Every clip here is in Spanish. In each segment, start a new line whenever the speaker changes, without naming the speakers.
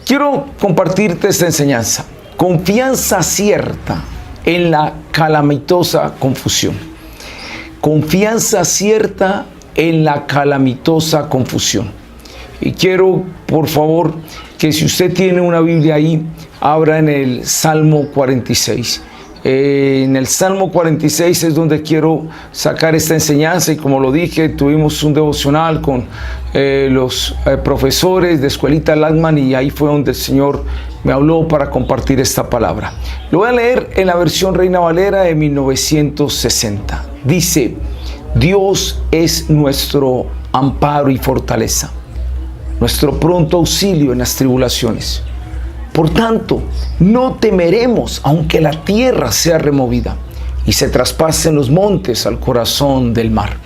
Quiero compartirte esta enseñanza. Confianza cierta en la calamitosa confusión. Confianza cierta en la calamitosa confusión. Y quiero, por favor, que si usted tiene una Biblia ahí, abra en el Salmo 46. En el Salmo 46 es donde quiero sacar esta enseñanza, y como lo dije, tuvimos un devocional con los profesores de Escuelita Lagman, y ahí fue donde el Señor me habló para compartir esta palabra. Lo voy a leer en la versión Reina Valera de 1960. Dice: Dios es nuestro amparo y fortaleza, nuestro pronto auxilio en las tribulaciones. Por tanto, no temeremos aunque la tierra sea removida y se traspasen los montes al corazón del mar.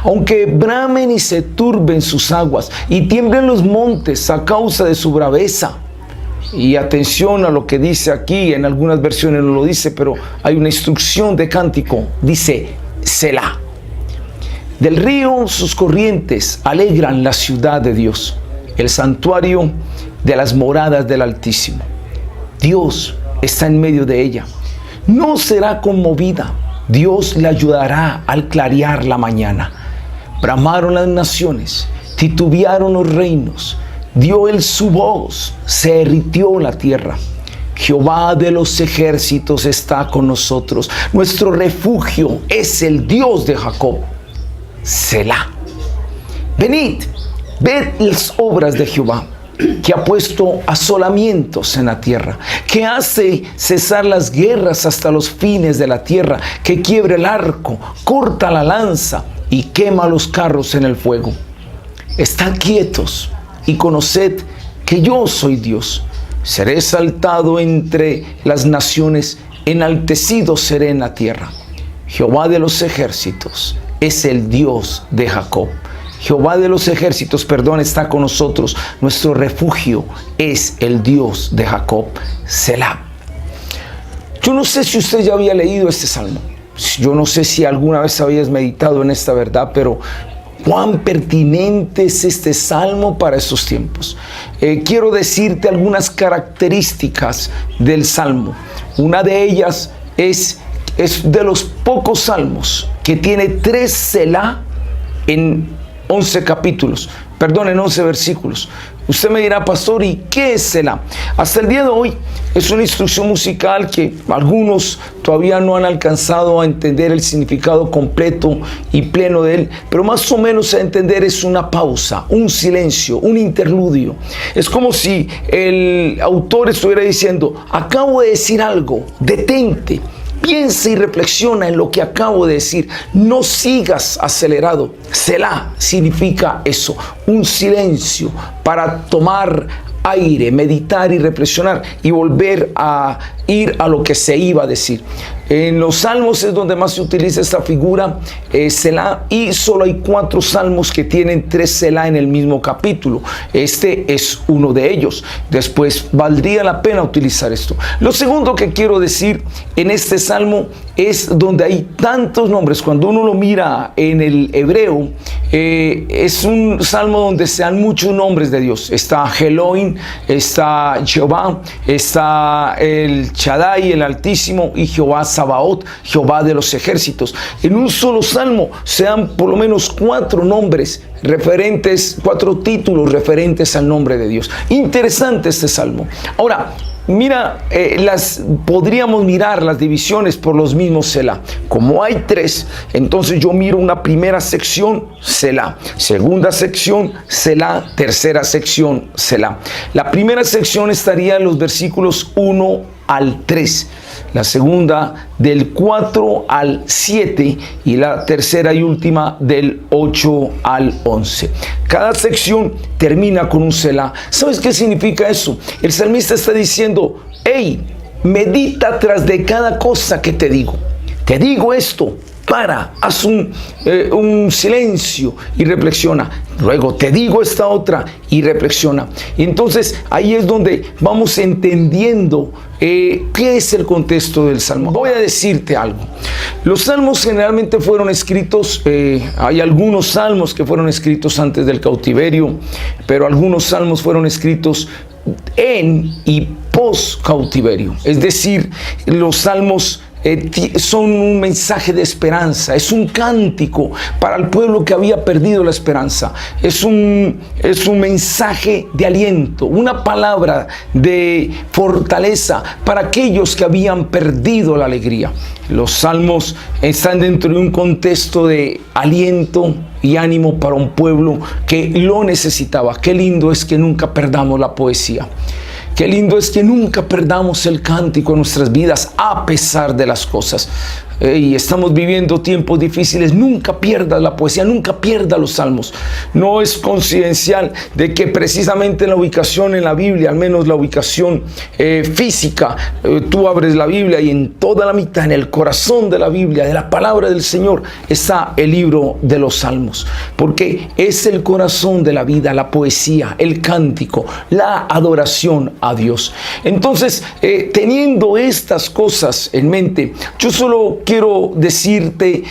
Aunque bramen y se turben sus aguas y tiemblen los montes a causa de su braveza. Y atención a lo que dice aquí, en algunas versiones no lo dice, pero hay una instrucción de cántico, dice Selah. Del río sus corrientes alegran la ciudad de Dios, el santuario de las moradas del Altísimo. Dios está en medio de ella. No será conmovida. Dios le ayudará al clarear la mañana. Bramaron las naciones, titubearon los reinos. Dio él su voz, se derritió la tierra. Jehová de los ejércitos está con nosotros. Nuestro refugio es el Dios de Jacob. Selah. Venid, ved las obras de Jehová, que ha puesto asolamientos en la tierra, que hace cesar las guerras hasta los fines de la tierra, que quiebra el arco, corta la lanza y quema los carros en el fuego. Estad quietos y conoced que yo soy Dios. Seré exaltado entre las naciones, enaltecido seré en la tierra. Jehová de los ejércitos es el Dios de Jacob. Jehová de los ejércitos, está con nosotros. Nuestro refugio es el Dios de Jacob. Selah. Yo no sé si usted ya había leído este salmo. Yo no sé si alguna vez habías meditado en esta verdad, pero cuán pertinente es este salmo para estos tiempos. Quiero decirte algunas características del salmo. Una de ellas es de los pocos salmos que tiene 3 Selah en 11 capítulos, en 11 versículos. Usted me dirá: pastor, ¿y qué es Selah? Hasta el día de hoy es una instrucción musical que algunos todavía no han alcanzado a entender el significado completo y pleno de él, pero más o menos a entender es una pausa, un silencio, un interludio. Es como si el autor estuviera diciendo: acabo de decir algo, detente. Piensa y reflexiona en lo que acabo de decir. No sigas acelerado. Selah significa eso, un silencio para tomar aire, meditar y reflexionar y volver a ir a lo que se iba a decir. En los salmos es donde más se utiliza esta figura, Selah, y solo hay 4 salmos que tienen 3 Selah en el mismo capítulo. Este es uno de ellos. Después valdría la pena utilizar esto. Lo segundo que quiero decir en este salmo es donde hay tantos nombres. Cuando uno lo mira en el hebreo, es un salmo donde se dan muchos nombres de Dios. Está Elohim, está Jehová, está el Shaddai, el Altísimo, y Jehová Sabaoth, Jehová de los ejércitos. En un solo salmo se dan por lo menos 4 nombres referentes, 4 títulos referentes al nombre de Dios. Interesante este salmo. Ahora, mira, podríamos mirar las divisiones por los mismos Selah. Como hay 3, entonces yo miro una primera sección, Selah. Segunda sección, Selah. Tercera sección, Selah. La primera sección estaría en los versículos 1 al 3. La segunda del 4 al 7 y la tercera y última del 8 al 11. Cada sección termina con un Selah. ¿Sabes qué significa eso? El salmista está diciendo: hey, medita tras de cada cosa que te digo. Te digo esto, haz un silencio y reflexiona. Luego te digo esta otra y reflexiona. Y entonces ahí es donde vamos entendiendo qué es el contexto del salmo. Voy a decirte algo. Los salmos generalmente fueron escritos, hay algunos salmos que fueron escritos antes del cautiverio, pero algunos salmos fueron escritos en y post cautiverio. Es decir, los salmos son un mensaje de esperanza, es un cántico para el pueblo que había perdido la esperanza, es un mensaje de aliento, una palabra de fortaleza para aquellos que habían perdido la alegría. Los salmos están dentro de un contexto de aliento y ánimo para un pueblo que lo necesitaba. Qué lindo es que nunca perdamos la poesía. Qué lindo es que nunca perdamos el cántico en nuestras vidas a pesar de las cosas. Y estamos viviendo tiempos difíciles. Nunca pierdas la poesía, nunca pierdas los salmos. No es coincidencial de que precisamente la ubicación en la Biblia, al menos la ubicación física, tú abres la Biblia y en toda la mitad, en el corazón de la Biblia, de la palabra del Señor, está el libro de los salmos. Porque es el corazón de la vida, la poesía, el cántico, la adoración a Dios. Entonces, teniendo estas cosas en mente, yo solo quiero decirte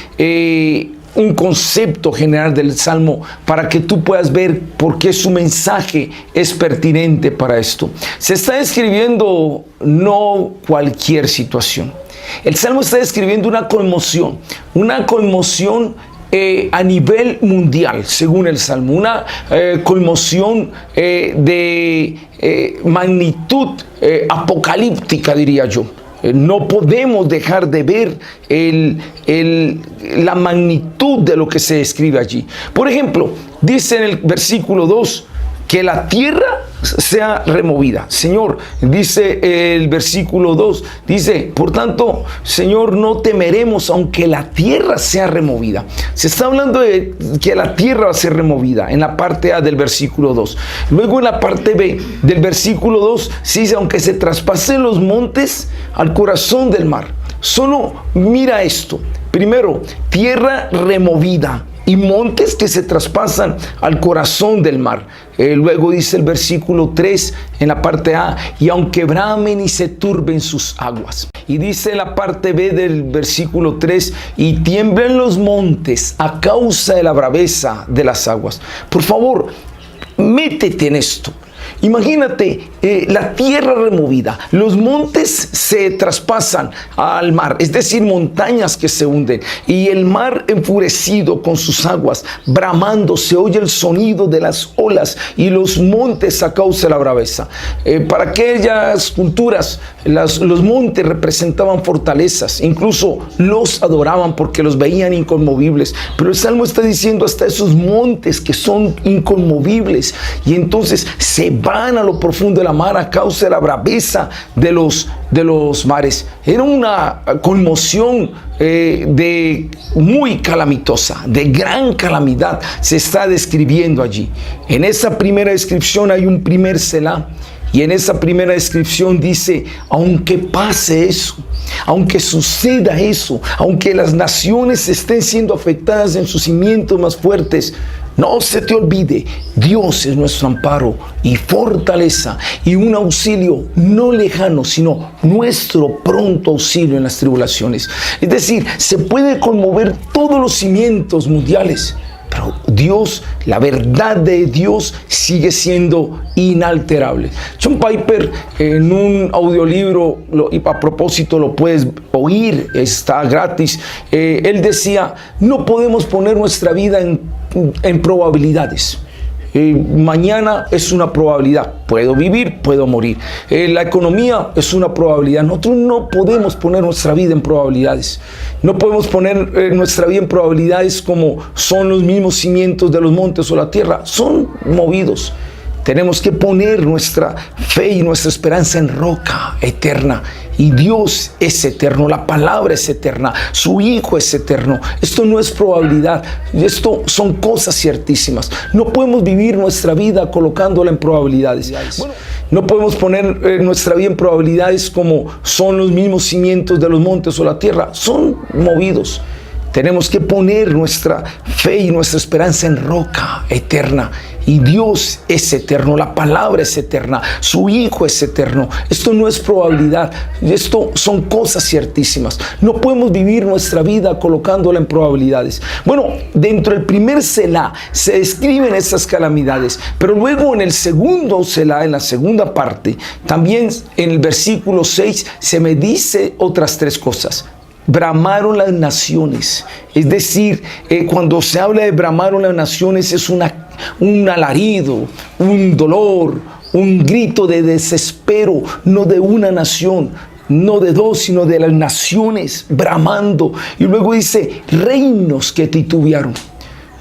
un concepto general del Salmo para que tú puedas ver por qué su mensaje es pertinente para esto. Se está describiendo no cualquier situación. El Salmo está describiendo una conmoción a nivel mundial, según el Salmo, una conmoción de magnitud apocalíptica, diría yo. No podemos dejar de ver la magnitud de lo que se describe allí. Por ejemplo, dice en el versículo 2 que la tierra sea removida. Señor, dice el versículo 2, dice, por tanto, Señor, no temeremos aunque la tierra sea removida. Se está hablando de que la tierra va a ser removida en la parte A del versículo 2. Luego en la parte B del versículo 2, se dice, aunque se traspasen los montes al corazón del mar. Solo mira esto. Primero, tierra removida y montes que se traspasan al corazón del mar. Luego dice el versículo 3 en la parte A, y aunque bramen y se turben sus aguas. Y dice en la parte B del versículo 3, y tiemblen los montes a causa de la braveza de las aguas. Por favor, métete en esto. Imagínate la tierra removida, los montes se traspasan al mar, es decir, montañas que se hunden, y el mar enfurecido con sus aguas, bramando, se oye el sonido de las olas y los montes a causa de la braveza. Para aquellas culturas, los montes representaban fortalezas, incluso los adoraban porque los veían inconmovibles, pero el Salmo está diciendo hasta esos montes que son inconmovibles, y entonces se van a lo profundo de la mar a causa de la braveza de los mares. Era una conmoción muy calamitosa, de gran calamidad se está describiendo allí. En esa primera descripción hay un primer Selah, y en esa primera descripción dice, aunque pase eso, aunque suceda eso, aunque las naciones estén siendo afectadas en sus cimientos más fuertes, no se te olvide, Dios es nuestro amparo y fortaleza y un auxilio no lejano, sino nuestro pronto auxilio en las tribulaciones. Es decir, se puede conmover todos los cimientos mundiales, pero Dios, la verdad de Dios sigue siendo inalterable. John Piper, en un audiolibro, y a propósito lo puedes oír, está gratis, él decía, no podemos poner nuestra vida en probabilidades. Mañana es una probabilidad, puedo vivir, puedo morir. La economía es una probabilidad. Nosotros no podemos poner nuestra vida en probabilidades. No podemos poner nuestra vida en probabilidades como son los mismos cimientos de los montes o la tierra. Son movidos. Tenemos que poner nuestra fe y nuestra esperanza en roca eterna. Y Dios es eterno, la palabra es eterna, su Hijo es eterno. Esto no es probabilidad, esto son cosas ciertísimas. No podemos vivir nuestra vida colocándola en probabilidades. No podemos poner nuestra vida en probabilidades como son los mismos cimientos de los montes o la tierra. Son movidos. Tenemos que poner nuestra fe y nuestra esperanza en roca eterna. Y Dios es eterno, la palabra es eterna, su Hijo es eterno. Esto no es probabilidad, esto son cosas ciertísimas. No podemos vivir nuestra vida colocándola en probabilidades. Bueno, dentro del primer Selah se describen estas calamidades, pero luego en el segundo Selah, en la segunda parte, también en el versículo 6 se me dice otras tres cosas. Bramaron las naciones, es decir, cuando se habla de bramaron las naciones es un alarido, un dolor, un grito de desespero, no de una nación, no de dos, sino de las naciones bramando. Y luego dice reinos que titubearon.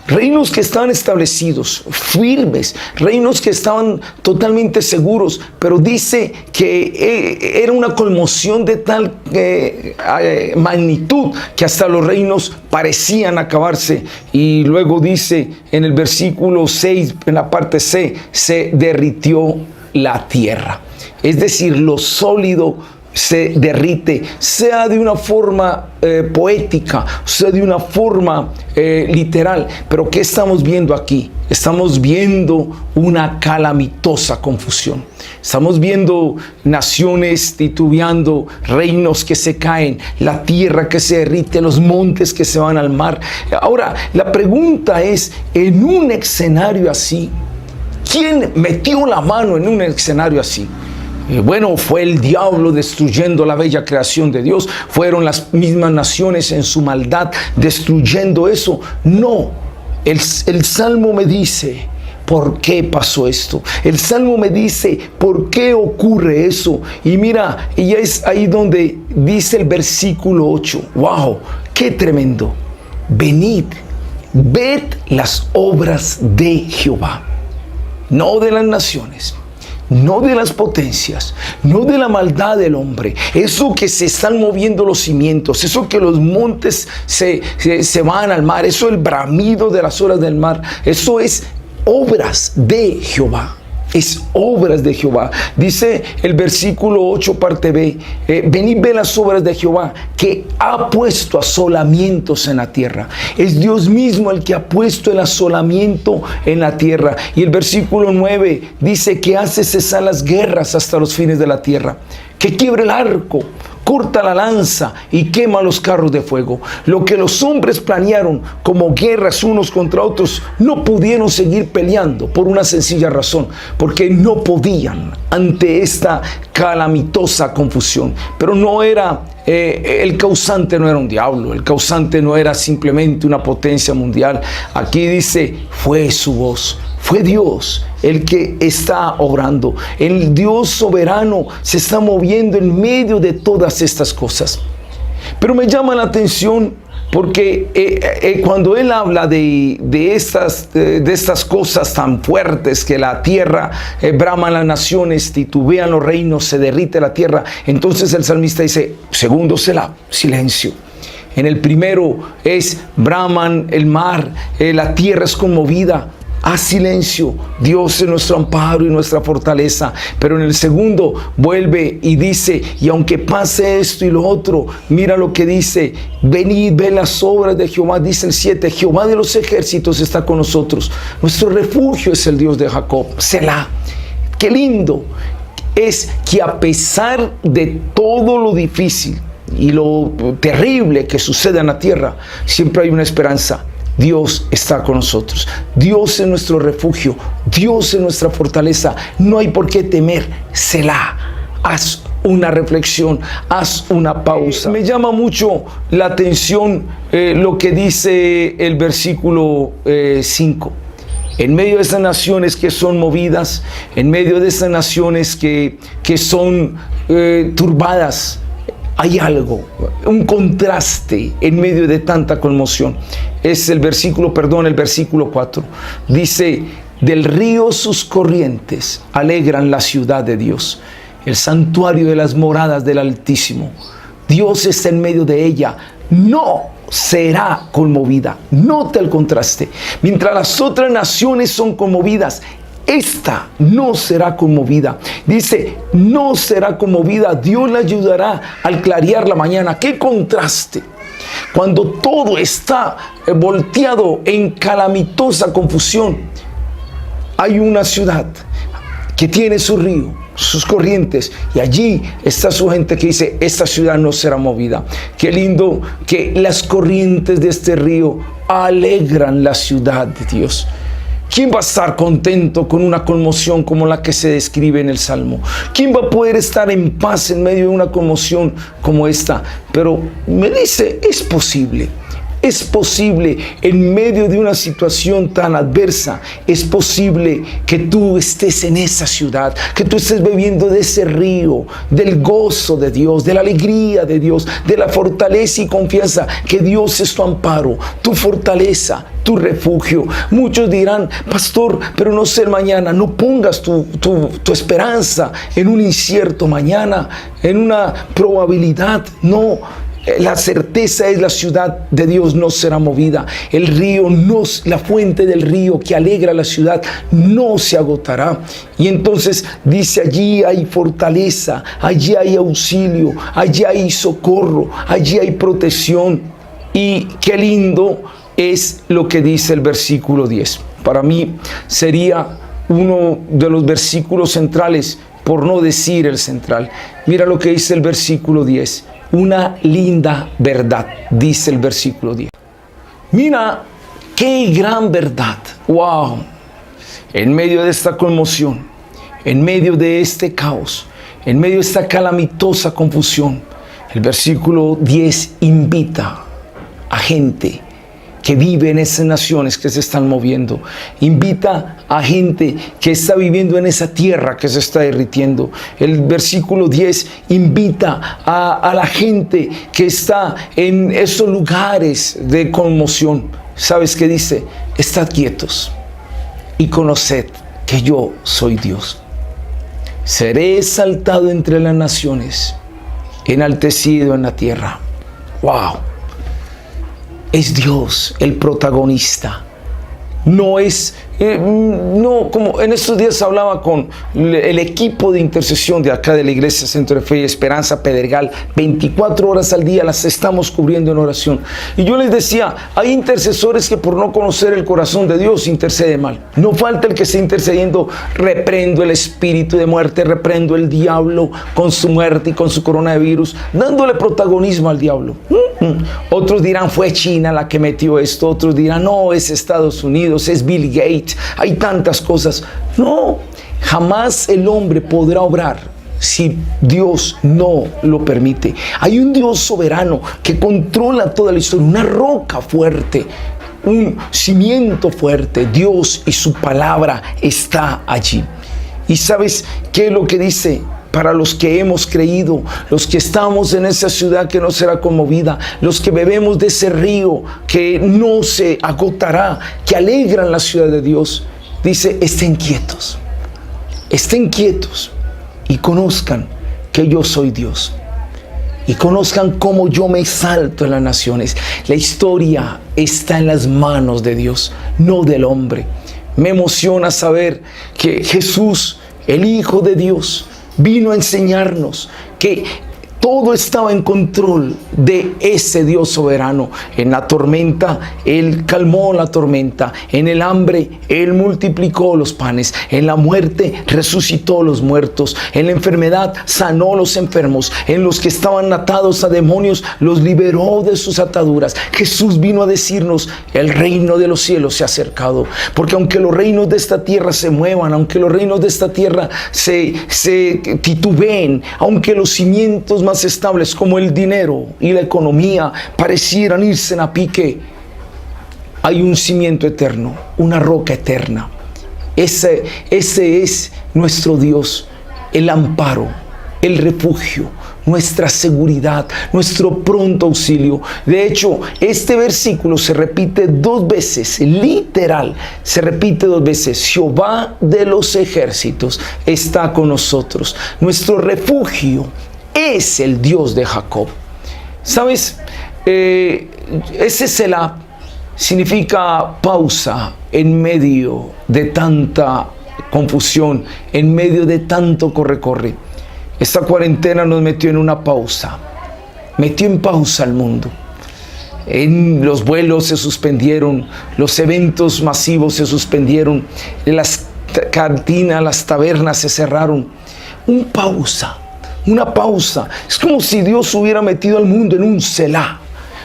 Reinos que estaban establecidos, firmes, reinos que estaban totalmente seguros, pero dice que era una conmoción de tal magnitud que hasta los reinos parecían acabarse. Y luego dice en el versículo 6, en la parte C, se derritió la tierra. Es decir, lo sólido se derrite, sea de una forma poética, sea de una forma literal. Pero ¿qué estamos viendo aquí? Estamos viendo una calamitosa confusión. Estamos viendo naciones titubeando, reinos que se caen, la tierra que se derrite, los montes que se van al mar. Ahora, la pregunta es, en un escenario así, ¿quién metió la mano en un escenario así? Bueno, fue el diablo destruyendo la bella creación de Dios. Fueron las mismas naciones en su maldad destruyendo eso. No, el Salmo me dice, ¿por qué pasó esto? El Salmo me dice, ¿por qué ocurre eso? Y mira, y es ahí donde dice el versículo 8. ¡Wow! ¡Qué tremendo! Venid, ved las obras de Jehová, no de las naciones, no de las potencias, no de la maldad del hombre. Eso que se están moviendo los cimientos, eso que los montes se van al mar, eso el bramido de las olas del mar, eso es obras de Jehová. Es obras de Jehová. Dice el versículo 8 parte B, venid ve las obras de Jehová, que ha puesto asolamientos en la tierra. Es Dios mismo el que ha puesto el asolamiento en la tierra. Y el versículo 9 dice que hace cesar las guerras hasta los fines de la tierra, que quiebra el arco, corta la lanza y quema los carros de fuego. Lo que los hombres planearon como guerras unos contra otros, no pudieron seguir peleando por una sencilla razón, porque no podían ante esta calamitosa confusión. Pero no era, el causante no era un diablo, el causante no era simplemente una potencia mundial. Aquí dice, fue su voz. Fue Dios el que está obrando. El Dios soberano se está moviendo en medio de todas estas cosas. Pero me llama la atención porque cuando Él habla de estas cosas tan fuertes, que la tierra braman las naciones, titubean los reinos, se derrite la tierra, entonces el salmista dice, segundo Selah, silencio. En el primero es braman el mar, la tierra es conmovida. Haz silencio, Dios es nuestro amparo y nuestra fortaleza. Pero en el segundo vuelve y dice, y aunque pase esto y lo otro, mira lo que dice, venid, ve las obras de Jehová. Dice el 7, Jehová de los ejércitos está con nosotros. Nuestro refugio es el Dios de Jacob. Selah. Qué lindo es que a pesar de todo lo difícil y lo terrible que sucede en la tierra, siempre hay una esperanza. Dios está con nosotros. Dios es nuestro refugio. Dios es nuestra fortaleza. No hay por qué temer. Selah. Haz una reflexión. Haz una pausa. Me llama mucho la atención lo que dice el versículo 5. En medio de esas naciones que son movidas, en medio de esas naciones que son turbadas, hay algo, un contraste en medio de tanta conmoción. Es el versículo 4. Dice, del río sus corrientes alegran la ciudad de Dios, el santuario de las moradas del Altísimo. Dios está en medio de ella, no será conmovida. Nota el contraste. Mientras las otras naciones son conmovidas, esta no será conmovida. Dice, no será conmovida. Dios la ayudará al clarear la mañana. ¡Qué contraste! Cuando todo está volteado en calamitosa confusión, hay una ciudad que tiene su río, sus corrientes, y allí está su gente que dice, esta ciudad no será movida. Qué lindo que las corrientes de este río alegran la ciudad de Dios. ¿Quién va a estar contento con una conmoción como la que se describe en el Salmo? ¿Quién va a poder estar en paz en medio de una conmoción como esta? Pero me dice, es posible. Es posible en medio de una situación tan adversa, es posible que tú estés en esa ciudad, que tú estés bebiendo de ese río, del gozo de Dios, de la alegría de Dios, de la fortaleza y confianza, que Dios es tu amparo, tu fortaleza, tu refugio. Muchos dirán, pastor, pero no sé el mañana. No pongas tu esperanza en un incierto mañana, en una probabilidad, no. La certeza es la ciudad de Dios no será movida. El río, la fuente del río que alegra la ciudad no se agotará. Y entonces dice, allí hay fortaleza, allí hay auxilio, allí hay socorro, allí hay protección. Y qué lindo es lo que dice el versículo 10. Para mí sería uno de los versículos centrales, por no decir el central. Mira lo que dice el versículo 10. Una linda verdad, dice el versículo 10. Mira qué gran verdad. ¡Wow! En medio de esta conmoción, en medio de este caos, en medio de esta calamitosa confusión, el versículo 10 invita a gente que vive en esas naciones que se están moviendo. Invita a gente que está viviendo en esa tierra que se está derritiendo. El versículo 10 invita a la gente que está en esos lugares de conmoción. ¿Sabes qué dice? Estad quietos y conoced que yo soy Dios. Seré exaltado entre las naciones, enaltecido en la tierra. ¡Wow! Es Dios el protagonista. No es, no, como en estos días hablaba con el equipo de intercesión de acá de la Iglesia Centro de Fe y Esperanza Pedregal, 24 horas al día las estamos cubriendo en oración. Y yo les decía, hay intercesores que por no conocer el corazón de Dios interceden mal. No falta el que esté intercediendo, reprendo el espíritu de muerte, reprendo el diablo con su muerte y con su coronavirus, dándole protagonismo al diablo. Otros dirán, fue China la que metió esto. Otros dirán, no, es Estados Unidos, es Bill Gates. Hay tantas cosas. No, jamás el hombre podrá obrar si Dios no lo permite. Hay un Dios soberano que controla toda la historia, una roca fuerte, un cimiento fuerte. Dios y su palabra está allí. ¿Y sabes qué es lo que dice? Para los que hemos creído, los que estamos en esa ciudad que no será conmovida, los que bebemos de ese río que no se agotará, que alegran la ciudad de Dios, dice, estén quietos y conozcan que yo soy Dios. Y conozcan cómo yo me exalto en las naciones. La historia está en las manos de Dios, no del hombre. Me emociona saber que Jesús, el Hijo de Dios, vino a enseñarnos que todo estaba en control de ese Dios soberano. En la tormenta, Él calmó la tormenta. En el hambre, Él multiplicó los panes. En la muerte, resucitó los muertos. En la enfermedad, sanó los enfermos. En los que estaban atados a demonios, los liberó de sus ataduras. Jesús vino a decirnos, el reino de los cielos se ha acercado. Porque aunque los reinos de esta tierra se muevan, aunque los reinos de esta tierra se titubeen, aunque los cimientos más estables como el dinero y la economía parecieran irse a pique, hay un cimiento eterno, una roca eterna. Ese es nuestro Dios, el amparo, el refugio, nuestra seguridad, nuestro pronto auxilio. De hecho, este versículo se repite 2 veces, literal, se repite 2 veces. Jehová de los ejércitos está con nosotros. Nuestro refugio es el Dios de Jacob. ¿Sabes? Ese Selah significa pausa en medio de tanta confusión, en medio de tanto corre-corre. Esta cuarentena nos metió en una pausa, metió en pausa al mundo. Los vuelos se suspendieron, los eventos masivos se suspendieron, las cantinas, las tabernas se cerraron. Una pausa. Es como si Dios hubiera metido al mundo en un Selah.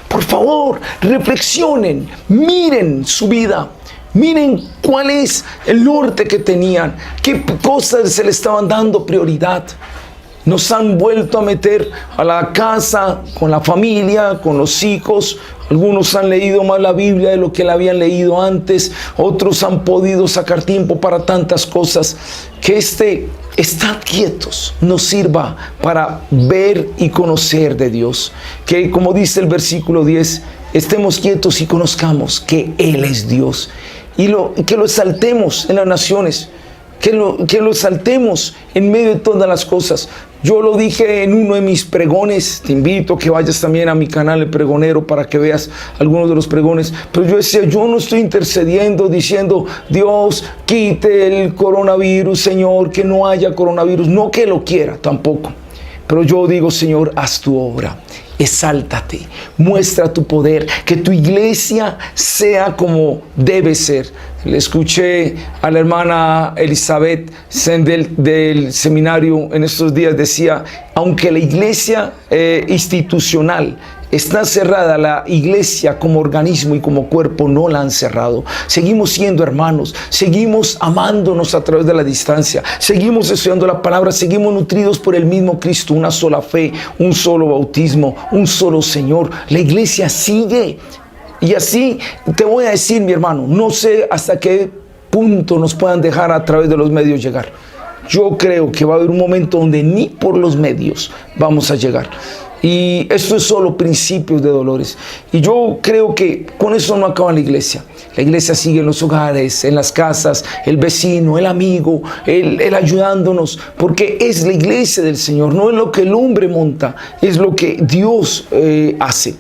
Por favor, reflexionen, miren su vida. Miren cuál es el norte que tenían, qué cosas se le estaban dando prioridad. Nos han vuelto a meter a la casa, con la familia, con los hijos. Algunos han leído más la Biblia de lo que la habían leído antes. Otros han podido sacar tiempo para tantas cosas. Que estar quietos nos sirva para ver y conocer de Dios. Que, como dice el versículo 10, estemos quietos y conozcamos que Él es Dios. Y que lo exaltemos en las naciones. Que lo exaltemos en medio de todas las cosas. Yo lo dije en uno de mis pregones. Te invito a que vayas también a mi canal El Pregonero para que veas algunos de los pregones. Pero yo decía, yo no estoy intercediendo diciendo, Dios, quite el coronavirus, Señor, que no haya coronavirus. No que lo quiera tampoco. Pero yo digo, Señor, haz tu obra. Exáltate, muestra tu poder, que tu iglesia sea como debe ser. Le escuché a la hermana Elizabeth Sendel del seminario en estos días, decía, aunque la iglesia institucional está cerrada, la iglesia como organismo y como cuerpo no la han cerrado. Seguimos siendo hermanos, seguimos amándonos a través de la distancia, seguimos estudiando la palabra, seguimos nutridos por el mismo Cristo, una sola fe, un solo bautismo, un solo Señor. La iglesia sigue. Y así te voy a decir, mi hermano, no sé hasta qué punto nos puedan dejar a través de los medios llegar. Yo creo que va a haber un momento donde ni por los medios vamos a llegar. Y esto es solo principios de dolores. Y yo creo que con eso no acaba la iglesia. La iglesia sigue en los hogares, en las casas, el vecino, el amigo, el ayudándonos. Porque es la iglesia del Señor, no es lo que el hombre monta, es lo que Dios hace.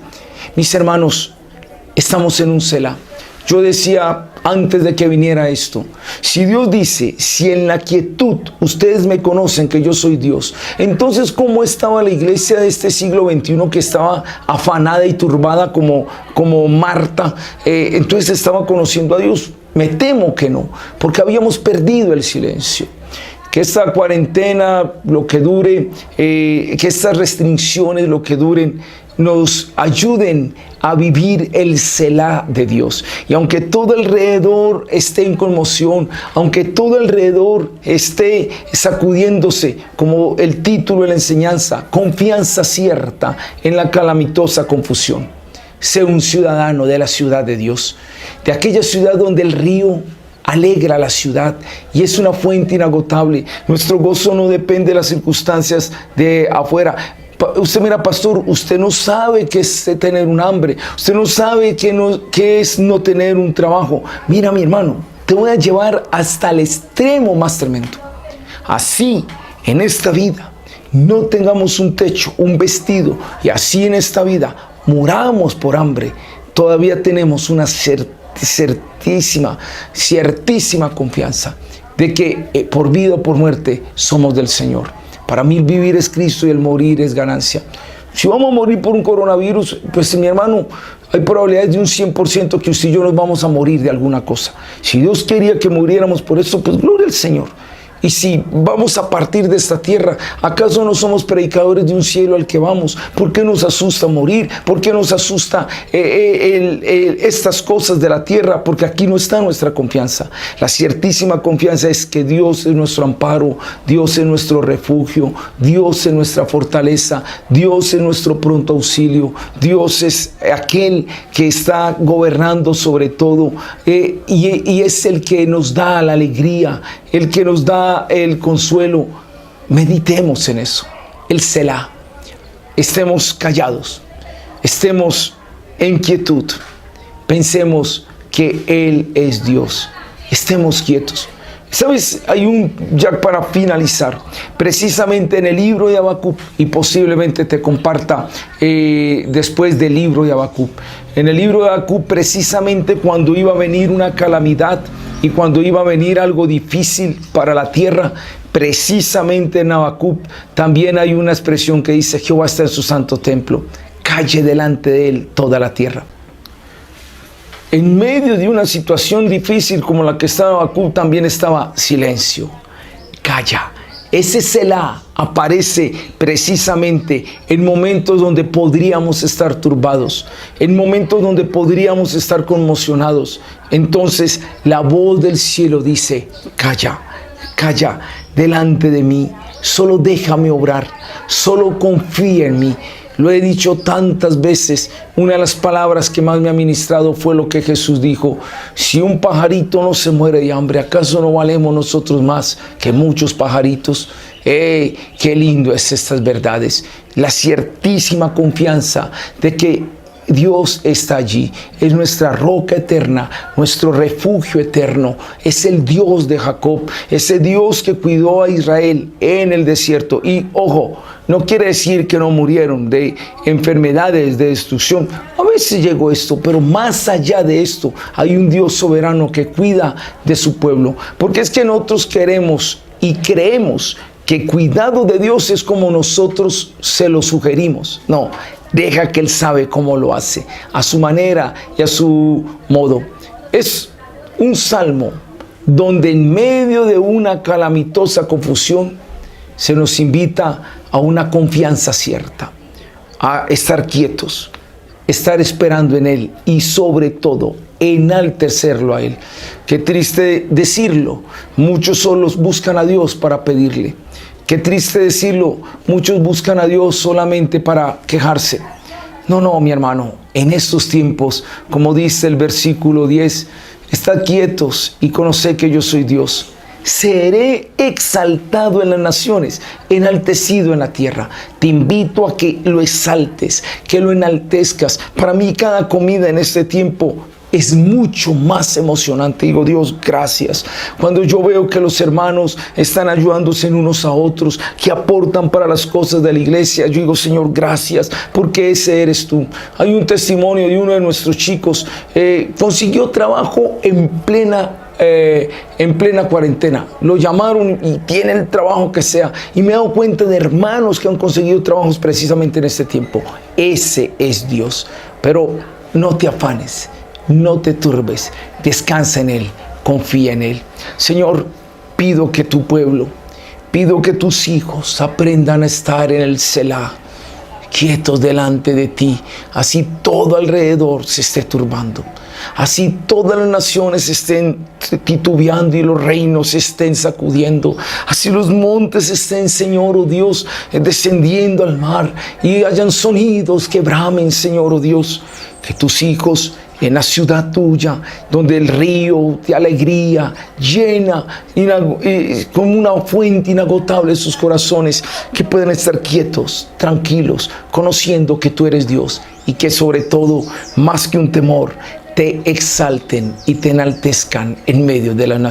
Mis hermanos, estamos en un Selah. Yo decía antes de que viniera esto, si Dios dice, si en la quietud ustedes me conocen que yo soy Dios, entonces ¿cómo estaba la iglesia de este siglo XXI que estaba afanada y turbada como Marta? Entonces estaba conociendo a Dios. Me temo que no, porque habíamos perdido el silencio. Que esta cuarentena, lo que dure, que estas restricciones, lo que duren, nos ayuden a vivir el Selah de Dios. Y aunque todo alrededor esté en conmoción, aunque todo alrededor esté sacudiéndose, como el título de la enseñanza, confianza cierta en la calamitosa confusión. Sé un ciudadano de la ciudad de Dios, de aquella ciudad donde el río alegra la ciudad y es una fuente inagotable. Nuestro gozo no depende de las circunstancias de afuera. Usted mira, pastor, usted no sabe qué es tener un hambre. Usted no sabe qué es no tener un trabajo. Mira, mi hermano, te voy a llevar hasta el extremo más tremendo. Así, en esta vida, no tengamos un techo, un vestido, y así en esta vida, muramos por hambre, todavía tenemos una ciertísima confianza de que por vida o por muerte somos del Señor. Para mí el vivir es Cristo y el morir es ganancia. Si vamos a morir por un coronavirus, pues mi hermano, hay probabilidades de un 100% que usted y yo nos vamos a morir de alguna cosa. Si Dios quería que muriéramos por eso, pues gloria al Señor. Y si vamos a partir de esta tierra, ¿acaso no somos predicadores de un cielo al que vamos? ¿Por qué nos asusta morir? ¿Por qué nos asusta estas cosas de la tierra? Porque aquí no está nuestra confianza. La ciertísima confianza es que Dios es nuestro amparo, Dios es nuestro refugio, Dios es nuestra fortaleza, Dios es nuestro pronto auxilio, Dios es aquel que está gobernando sobre todo y es el que nos da la alegría, el que nos da el consuelo. Meditemos en eso, el Selah. Estemos callados, estemos en quietud, pensemos que Él es Dios, estemos quietos. ¿Sabes? Ya para finalizar, precisamente en el libro de Habacuc, y posiblemente te comparta después del libro de Habacuc, en el libro de Habacuc, precisamente cuando iba a venir una calamidad y cuando iba a venir algo difícil para la tierra, precisamente en Habacuc también hay una expresión que dice: Jehová está en su santo templo, calle delante de él toda la tierra. En medio de una situación difícil como la que estaba Habacuc, también estaba silencio. Calla. Ese Selah aparece precisamente en momentos donde podríamos estar turbados, en momentos donde podríamos estar conmocionados. Entonces la voz del cielo dice: calla, calla delante de mí, solo déjame obrar, solo confía en mí. Lo he dicho tantas veces, una de las palabras que más me ha ministrado fue lo que Jesús dijo: si un pajarito no se muere de hambre, ¿acaso no valemos nosotros más que muchos pajaritos? Qué lindo es estas verdades, la ciertísima confianza de que Dios está allí, es nuestra roca eterna, nuestro refugio eterno, es el Dios de Jacob, ese Dios que cuidó a Israel en el desierto. Y ojo, no quiere decir que no murieron de enfermedades, de destrucción. A veces llegó esto, pero más allá de esto, hay un Dios soberano que cuida de su pueblo. Porque es que nosotros queremos y creemos que cuidado de Dios es como nosotros se lo sugerimos. No, deja que Él sabe cómo lo hace, a su manera y a su modo. Es un salmo donde en medio de una calamitosa confusión se nos invita a una confianza cierta, a estar quietos, estar esperando en Él y sobre todo enaltecerlo a Él. Qué triste decirlo, muchos solos buscan a Dios para pedirle. Qué triste decirlo, muchos buscan a Dios solamente para quejarse. No, mi hermano, en estos tiempos, como dice el versículo 10, estad quietos y conoced que yo soy Dios. Seré exaltado en las naciones, enaltecido en la tierra. Te invito a que lo exaltes, que lo enaltezcas. Para mí cada comida en este tiempo es mucho más emocionante. Digo: Dios, gracias. Cuando yo veo que los hermanos están ayudándose en unos a otros, que aportan para las cosas de la iglesia, yo digo: Señor, gracias, porque ese eres tú. Hay un testimonio de uno de nuestros chicos, consiguió trabajo en plena cuarentena. Lo llamaron y tiene el trabajo que sea. Y me he dado cuenta de hermanos que han conseguido trabajos precisamente en este tiempo. Ese es Dios. Pero no te afanes, no te turbes, descansa en Él, confía en Él. Señor, pido que tu pueblo, pido que tus hijos aprendan a estar en el Selah, quietos delante de ti, así todo alrededor se esté turbando, así todas las naciones estén titubeando y los reinos se estén sacudiendo, así los montes estén, Señor, oh Dios, descendiendo al mar y hayan sonidos que bramen, Señor, oh Dios, que tus hijos en la ciudad tuya, donde el río de alegría llena como una fuente inagotable sus corazones, que puedan estar quietos, tranquilos, conociendo que tú eres Dios y que sobre todo, más que un temor, te exalten y te enaltezcan en medio de las naciones.